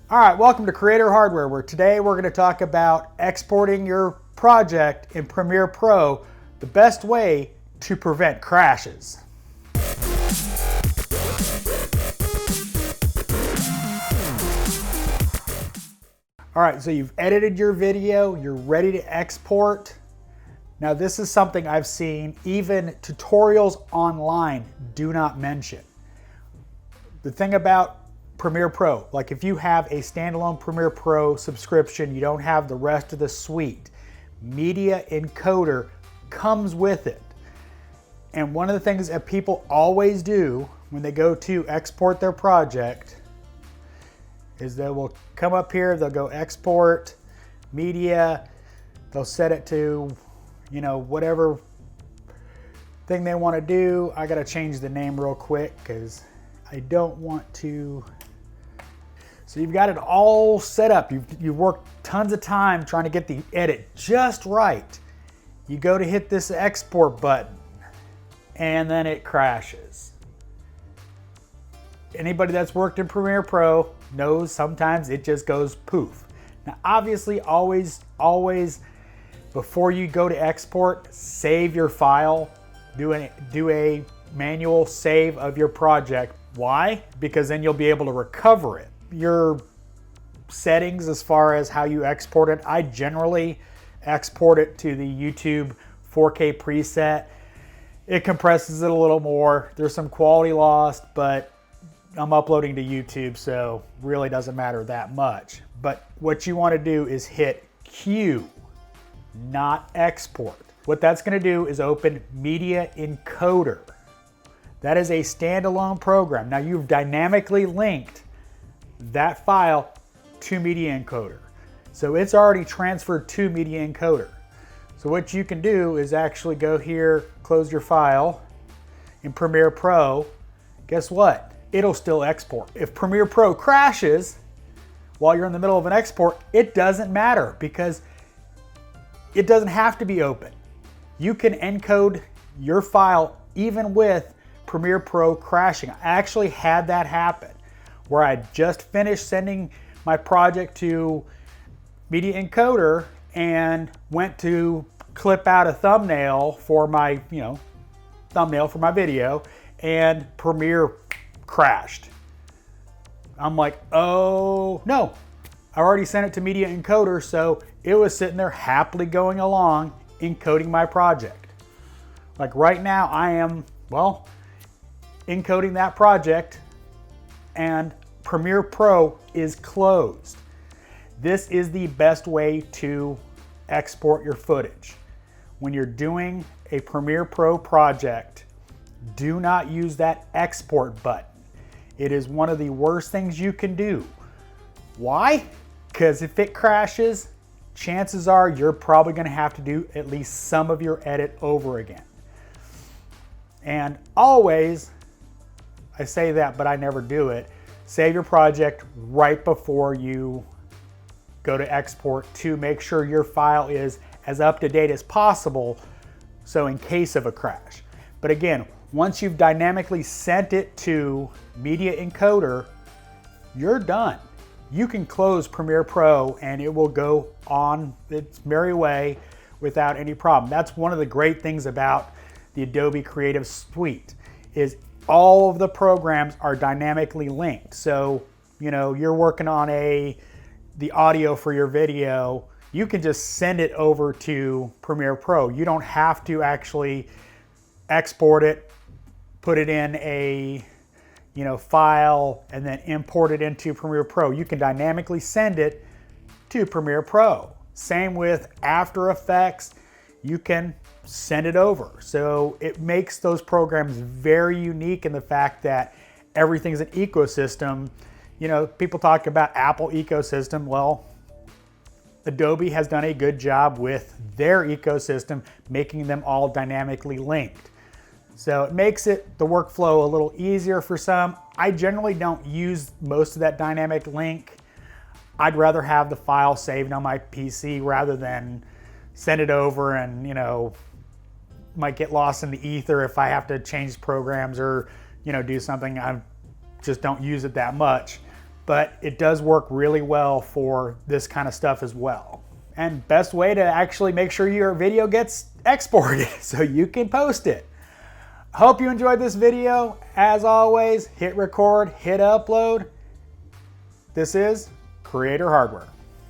All right, welcome to Creator Hardware, where today we're going to talk about exporting your project in Premiere Pro, the best way to prevent crashes. All right, so you've edited your video, you're ready to export. Now this is something I've seen even tutorials online do not mention. The thing about Premiere Pro, like if you have a standalone Premiere Pro subscription, you don't have the rest of the suite, Media Encoder comes with it. And one of the things that people always do when they go to export their project is they will come up here, they'll go export, media, they'll set it to, you know, whatever thing they want to do. I got to change the name real quick because I don't want to. So you've got it all set up. You've worked tons of time trying to get the edit just right. You go to hit this export button and then it crashes. Anybody that's worked in Premiere Pro knows sometimes it just goes poof. Now obviously always before you go to export, save your file. Do a manual save of your project. Why? Because then you'll be able to recover it. Your settings as far as how you export it, I generally export it to the YouTube 4K preset. It compresses it a little more. There's some quality lost, but I'm uploading to YouTube, so really doesn't matter that much. But what you want to do is hit Q, not export. What that's going to do is open Media Encoder. That is a standalone program. Now you've dynamically linked that file to Media Encoder. So it's already transferred to Media Encoder. So what you can do is actually go here, close your file in Premiere Pro. Guess what? It'll still export. If Premiere Pro crashes while you're in the middle of an export, it doesn't matter because it doesn't have to be open. You can encode your file even with Premiere Pro crashing. I actually had that happen where I just finished sending my project to Media Encoder and went to clip out a thumbnail for my, thumbnail for my video, and Premiere crashed. I'm like, oh no, I already sent it to Media Encoder, so it was sitting there happily going along, encoding my project. Like right now I am, encoding that project and Premiere Pro is closed. This is the best way to export your footage. When you're doing a Premiere Pro project, do not use that export button. It is one of the worst things you can do. Why? Because if it crashes, chances are you're probably going to have to do at least some of your edit over again. And always, I say that, but I never do it, save your project right before you go to export to make sure your file is as up to date as possible, so in case of a crash. But again, once you've dynamically sent it to Media Encoder, you're done. You can close Premiere Pro and it will go on its merry way without any problem. That's one of the great things about the Adobe Creative Suite, is all of the programs are dynamically linked. So, you're working on the audio for your video, you can just send it over to Premiere Pro. You don't have to actually export it, put it in a file, and then import it into Premiere Pro. You can dynamically send it to Premiere Pro. Same with After Effects, you can send it over. So it makes those programs very unique in the fact that everything's an ecosystem. People talk about Apple ecosystem. Well, Adobe has done a good job with their ecosystem, making them all dynamically linked. So it makes the workflow a little easier for some. I generally don't use most of that dynamic link. I'd rather have the file saved on my PC rather than send it over and, might get lost in the ether if I have to change programs or, do something. I just don't use it that much. but it does work really well for this kind of stuff as well. And best way to actually make sure your video gets exported so you can post it. Hope you enjoyed this video. As always, hit record, hit upload. This is Creator Hardware.